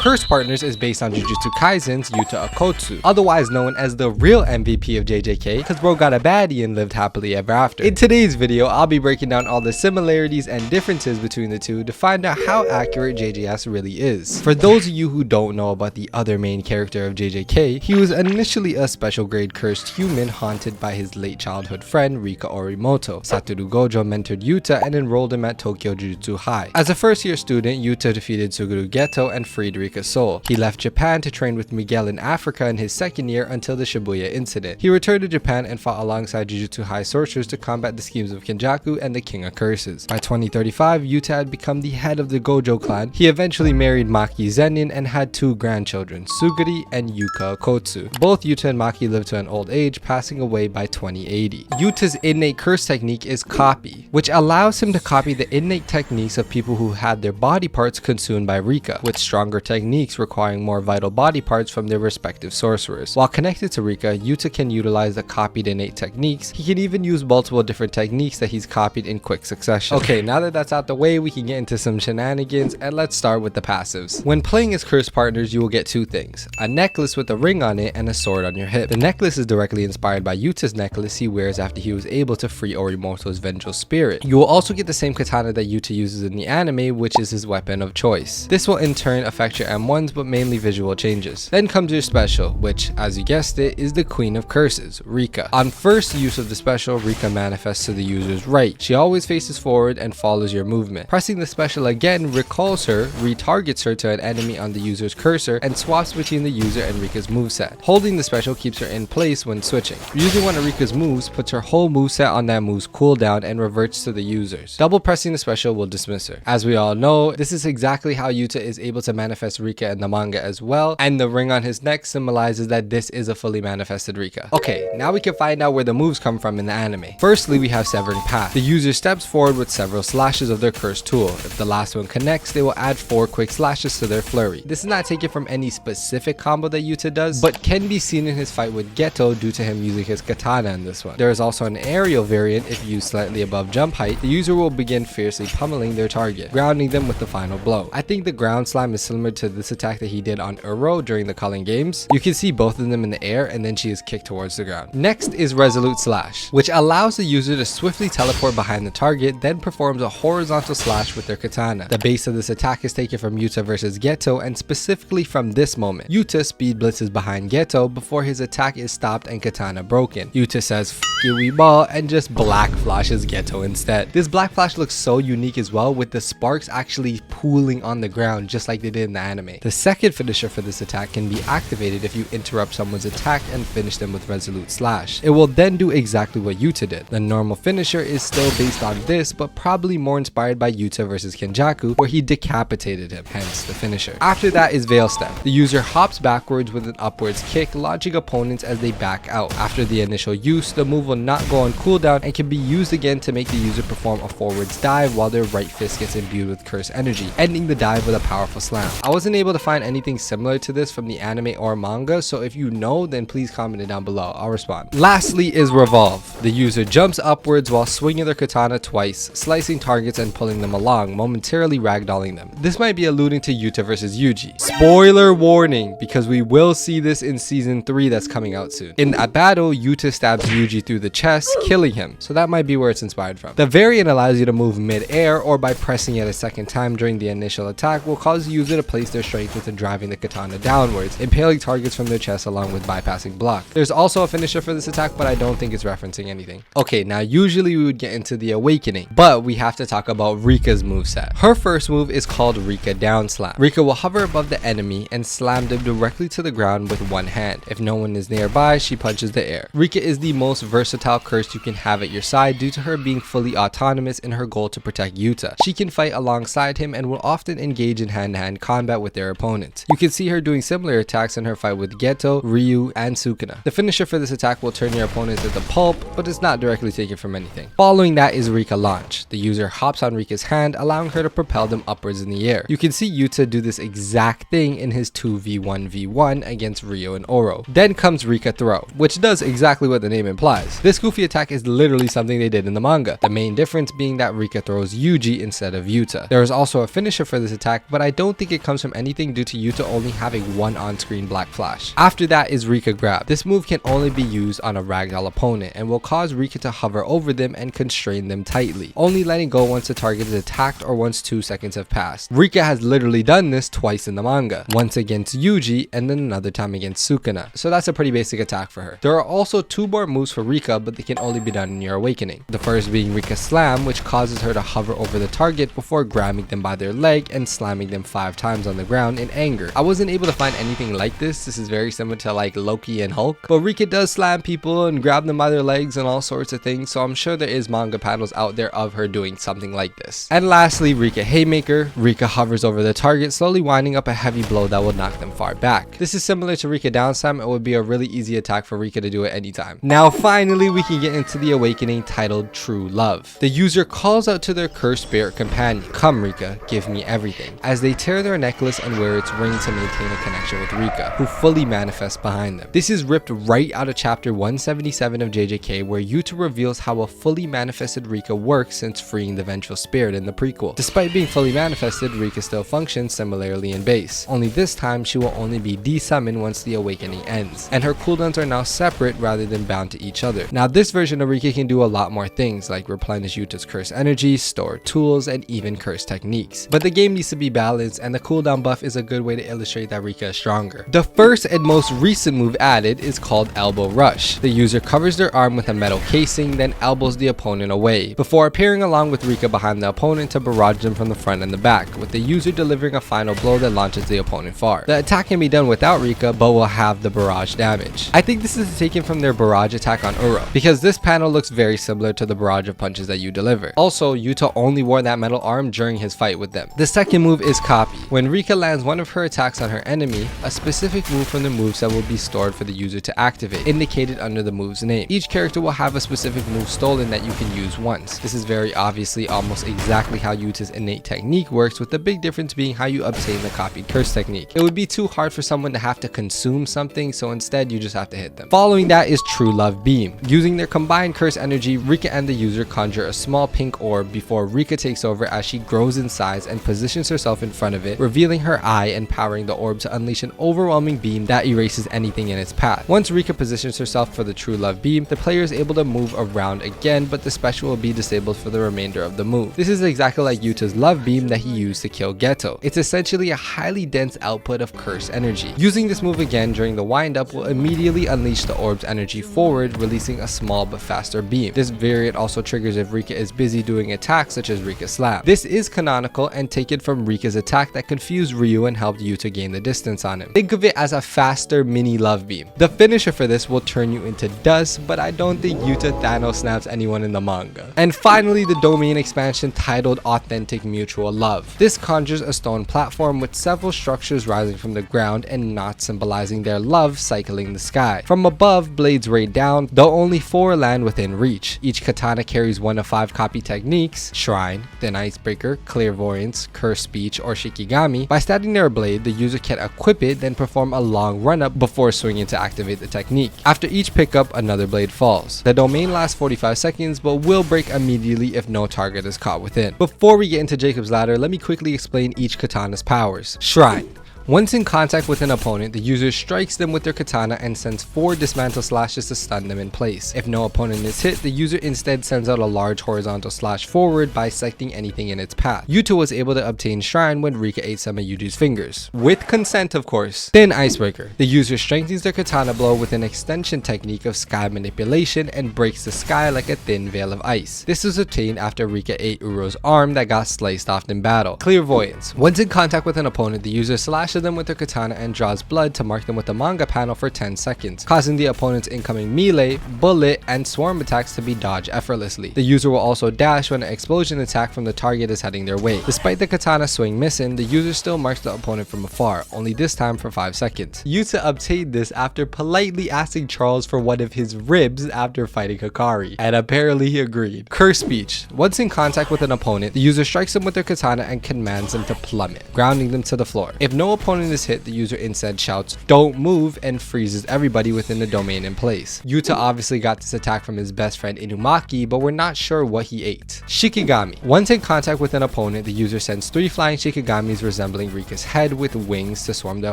Curse Partners is based on Jujutsu Kaisen's Yuta Okkotsu, otherwise known as the real MVP of JJK, cause bro got a baddie and lived happily ever after. In today's video, I'll be breaking down all the similarities and differences between the two to find out how accurate JJS really is. For those of you who don't know about the other main character of JJK, he was initially a special grade cursed human haunted by his late childhood friend Rika Moveset. Satoru Gojo mentored Yuta and enrolled him at Tokyo Jujutsu High. As a first year student, Yuta defeated Suguru Geto and freed Rika's soul. He left Japan to train with Miguel in Africa in his second year until the Shibuya incident. He returned to Japan and fought alongside Jujutsu High sorcerers to combat the schemes of Kenjaku and the King of Curses. By 2035, Yuta had become the head of the Gojo clan. He eventually married Maki Zenin and had two grandchildren, Suguri and Yuka Okkotsu. Both Yuta and Maki lived to an old age, passing away by 2080. Yuta's innate curse technique is copy, which allows him to copy the innate techniques of people who had their body parts consumed by Rika, with stronger techniques requiring more vital body parts from their respective sorcerers. While connected to Rika, Yuta can utilize the copied innate techniques. He can even use multiple different techniques that he's copied in quick succession. Okay, now that that's out the way, we can get into some shenanigans, and let's start with the passives. When playing as Curse Partners, you will get two things: a necklace with a ring on it and a sword on your hip. The necklace is directly inspired by Yuta's necklace he wears after he was able to free Orimoto's vengeful spirit. You will also get the same katana that Yuta uses in the anime, which is his weapon of choice. This will in turn affect your M1s, but mainly visual changes. Then comes your special, which, as you guessed it, is the Queen of Curses, Rika. On first use of the special, Rika manifests to the user's right. She always faces forward and follows your movement. Pressing the special again recalls her, retargets her to an enemy on the user's cursor, and swaps between the user and Rika's moveset. Holding the special keeps her in place when switching. Using one of Rika's moves puts her whole moveset on that move's cooldown and reverts to the user's. Double pressing the special will dismiss her. As we all know, this is exactly how Yuta is able to manifest Rika in the manga as well, and the ring on his neck symbolizes that this is a fully manifested Rika. Okay, now we can find out where the moves come from in the anime. Firstly, we have Severing Path. The user steps forward with several slashes of their cursed tool. If the last one connects, they will add 4 quick slashes to their flurry. This is not taken from any specific combo that Yuta does, but can be seen in his fight with Geto due to him using his katana in this one. There is also an aerial variant. If used slightly above jump height, the user will begin fiercely pummeling their target, grounding them with the final blow. I think the ground slam is similar to this attack that he did on Uro during the Culling games. You can see both of them in the air, and then she is kicked towards the ground. Next is Resolute Slash, which allows the user to swiftly teleport behind the target, then performs a horizontal slash with their katana. The base of this attack is taken from Yuta versus Geto, and specifically from this moment. Yuta speed blitzes behind Geto before his attack is stopped and katana broken. Yuta says "F you we ball" and just black flashes Geto instead. This black flash looks so unique as well, with the sparks actually pooling on the ground just like they did in the anime. The second finisher for this attack can be activated if you interrupt someone's attack and finish them with Resolute Slash. It will then do exactly what Yuta did. The normal finisher is still based on this, but probably more inspired by Yuta versus Kenjaku, where he decapitated him, hence the finisher. After that is Veil Step. The user hops backwards with an upwards kick, launching opponents as they back out. After the initial use, the move will not go on cooldown and can be used again to make the user perform a forwards dive while their right fist gets imbued with curse energy, ending the dive with a powerful slam. I wasn't able to find anything similar to this from the anime or manga, so if you know, then please comment it down below. I'll respond. Lastly is Revolve. The user jumps upwards while swinging their katana twice, slicing targets and pulling them along, momentarily ragdolling them. This might be alluding to Yuta versus Yuji. Spoiler warning, because we will see this in season 3 that's coming out soon. In that battle, Yuta stabs Yuji through the chest, killing him, so that might be where it's inspired from. The variant allows you to move mid-air, or by pressing it a second time during the initial attack will cause the user to place their strength into driving the katana downwards, impaling targets from their chest along with bypassing block. There's also a finisher for this attack, but I don't think it's referencing anything. Okay, now usually we would get into the awakening, but we have to talk about Rika's moveset. Her first move is called Rika Down Slam. Rika will hover above the enemy and slam them directly to the ground with one hand. If no one is nearby, she punches the air. Rika is the most versatile curse you can have at your side due to her being fully autonomous in her goal to protect Yuta. She can fight alongside him and will often engage in hand-to-hand combat with their opponents. You can see her doing similar attacks in her fight with Geto, Ryu, and Sukuna. The finisher for this attack will turn your opponent into pulp, but it's not directly taken from anything. Following that is Rika Launch. The user hops on Rika's hand, allowing her to propel them upwards in the air. You can see Yuta do this exact thing in his 2v1v1 against Ryo and Oro. Then comes Rika Throw, which does exactly what the name implies. This goofy attack is literally something they did in the manga, the main difference being that Rika throws Yuji instead of Yuta. There is also a finisher for this attack, but I don't think it comes from from anything due to Yuta only having one on-screen black flash. After that is Rika Grab. This move can only be used on a ragdoll opponent and will cause Rika to hover over them and constrain them tightly, only letting go once the target is attacked or once 2 seconds have passed. Rika has literally done this twice in the manga, once against Yuji and then another time against Sukuna, so that's a pretty basic attack for her. There are also 2 more moves for Rika, but they can only be done in your awakening. The first being Rika Slam, which causes her to hover over the target before grabbing them by their leg and slamming them 5 times on the ground in anger. I wasn't able to find anything like this. This is very similar to like Loki and Hulk, but Rika does slam people and grab them by their legs and all sorts of things, so I'm sure there is manga panels out there of her doing something like this. And lastly, Rika Haymaker. Rika hovers over the target, slowly winding up a heavy blow that will knock them far back. This is similar to Rika Down Slam. It would be a really easy attack for Rika to do at any time. Now finally we can get into the awakening titled True Love. The user calls out to their cursed spirit companion, "Come Rika, give me everything," as they tear their necklace and wear its ring to maintain a connection with Rika, who fully manifests behind them. This is ripped right out of chapter 177 of JJK, where Yuta reveals how a fully manifested Rika works since freeing the vengeful spirit in the prequel. Despite being fully manifested, Rika still functions similarly in base, only this time she will only be desummoned once the awakening ends, and her cooldowns are now separate rather than bound to each other. Now this version of Rika can do a lot more things like replenish Yuta's curse energy, store tools, and even curse techniques. But the game needs to be balanced, and the cooldown buff is a good way to illustrate that Rika is stronger. The first and most recent move added is called Elbow Rush. The user covers their arm with a metal casing, then elbows the opponent away, before appearing along with Rika behind the opponent to barrage them from the front and the back, with the user delivering a final blow that launches the opponent far. The attack can be done without Rika, but will have the barrage damage. I think this is taken from their barrage attack on Uro, because this panel looks very similar to the barrage of punches that you deliver. Also, Yuta only wore that metal arm during his fight with them. The second move is Copy. When Rika lands one of her attacks on her enemy, a specific move from the moveset will be stored for the user to activate, indicated under the move's name. Each character will have a specific move stolen that you can use once. This is very obviously almost exactly how Yuta's innate technique works, with the big difference being how you obtain the copied curse technique. It would be too hard for someone to have to consume something, so instead you just have to hit them. Following that is True Love Beam. Using their combined curse energy, Rika and the user conjure a small pink orb before Rika takes over as she grows in size and positions herself in front of it, revealing her eye and powering the orb to unleash an overwhelming beam that erases anything in its path. Once Rika positions herself for the True Love Beam, the player is able to move around again, but the special will be disabled for the remainder of the move. This is exactly like Yuta's Love Beam that he used to kill Geto. It's essentially a highly dense output of curse energy. Using this move again during the wind-up will immediately unleash the orb's energy forward, releasing a small but faster beam. This variant also triggers if Rika is busy doing attacks such as Rika Slam. This is canonical and taken from Rika's attack that confused Ryu and helped Yuta gain the distance on him. Think of it as a faster mini Love Beam. The finisher for this will turn you into dust, but I don't think Yuta Thanos snaps anyone in the manga. And finally, the domain expansion titled Authentic Mutual Love. This conjures a stone platform with several structures rising from the ground and knots symbolizing their love cycling the sky. From above, blades rain down, though only 4 land within reach. Each katana carries 1 of 5 copy techniques: Shrine, then Icebreaker, Clairvoyance, Curse Speech, or Shikigami. By standing near a blade, the user can equip it, then perform a long run-up before swinging to activate the technique. After each pickup, another blade falls. The domain lasts 45 seconds, but will break immediately if no target is caught within. Before we get into Jacob's Ladder, let me quickly explain each katana's powers. Shrine. Once in contact with an opponent, the user strikes them with their katana and sends 4 dismantle slashes to stun them in place. If no opponent is hit, the user instead sends out a large horizontal slash forward, bisecting anything in its path. Yuta was ate to obtain Shrine when Rika ate some of Yuji's fingers. With consent, of course. Then Icebreaker. The user strengthens their katana blow with an extension technique of sky manipulation and breaks the sky like a thin veil of ice. This was obtained after Rika ate Uro's arm that got sliced off in battle. Clairvoyance. Once in contact with an opponent, the user slashes them with their katana and draws blood to mark them with the manga panel for 10 seconds, causing the opponent's incoming melee, bullet, and swarm attacks to be dodged effortlessly. The user will also dash when an explosion attack from the target is heading their way. Despite the katana swing missing, the user still marks the opponent from afar, only this time for 5 seconds. Yuta obtained this after politely asking Charles for one of his ribs after fighting Hikari, and apparently he agreed. Curse Speech. Once in contact with an opponent, the user strikes them with their katana and commands them to plummet, grounding them to the floor. If no opponent opponent is hit, the user instead shouts "don't move" and freezes everybody within the domain in place. Yuta obviously got this attack from his best friend Inumaki, but we're not sure what he ate. Shikigami. Once in contact with an opponent, the user sends 3 flying Shikigamis resembling Rika's head with wings to swarm the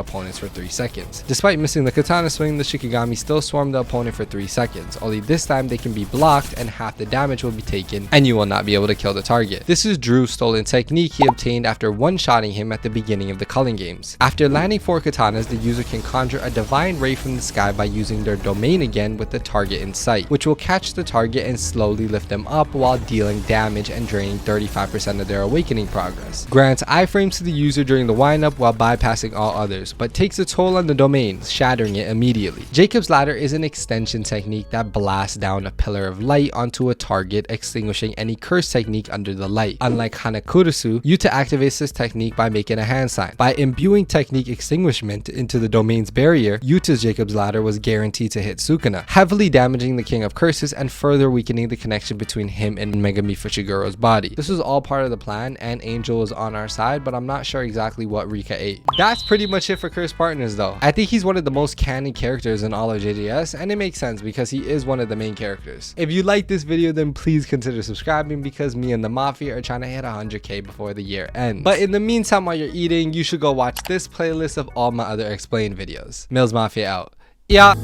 opponents for 3 seconds. Despite missing the katana swing, the Shikigami still swarm the opponent for 3 seconds, only this time they can be blocked and half the damage will be taken and you will not be able to kill the target. This is Drew's stolen technique he obtained after one-shotting him at the beginning of the culling games. After landing 4 katanas, the user can conjure a divine ray from the sky by using their domain again with the target in sight, which will catch the target and slowly lift them up while dealing damage and draining 35% of their awakening progress. Grants iframes to the user during the wind-up while bypassing all others, but takes a toll on the domain, shattering it immediately. Jacob's Ladder is an extension technique that blasts down a pillar of light onto a target, extinguishing any curse technique under the light. Unlike Hanakurusu, Yuta activates this technique by making a hand sign. By imbuing technique extinguishment into the domain's barrier, Yuta's Jacob's Ladder was guaranteed to hit Sukuna, heavily damaging the King of Curses and further weakening the connection between him and Megami Fushiguro's body. This was all part of the plan, and Angel was on our side, but I'm not sure exactly what Rika ate. That's pretty much it for Cursed Partners though. I think he's one of the most canon characters in all of JJS, and it makes sense because he is one of the main characters. If you like this video, then please consider subscribing because me and the Mafia are trying to hit 100k before the year ends. But in the meantime, while you're eating, you should go watch this playlist of all my other explained videos. Millz Mafia out. Yeah.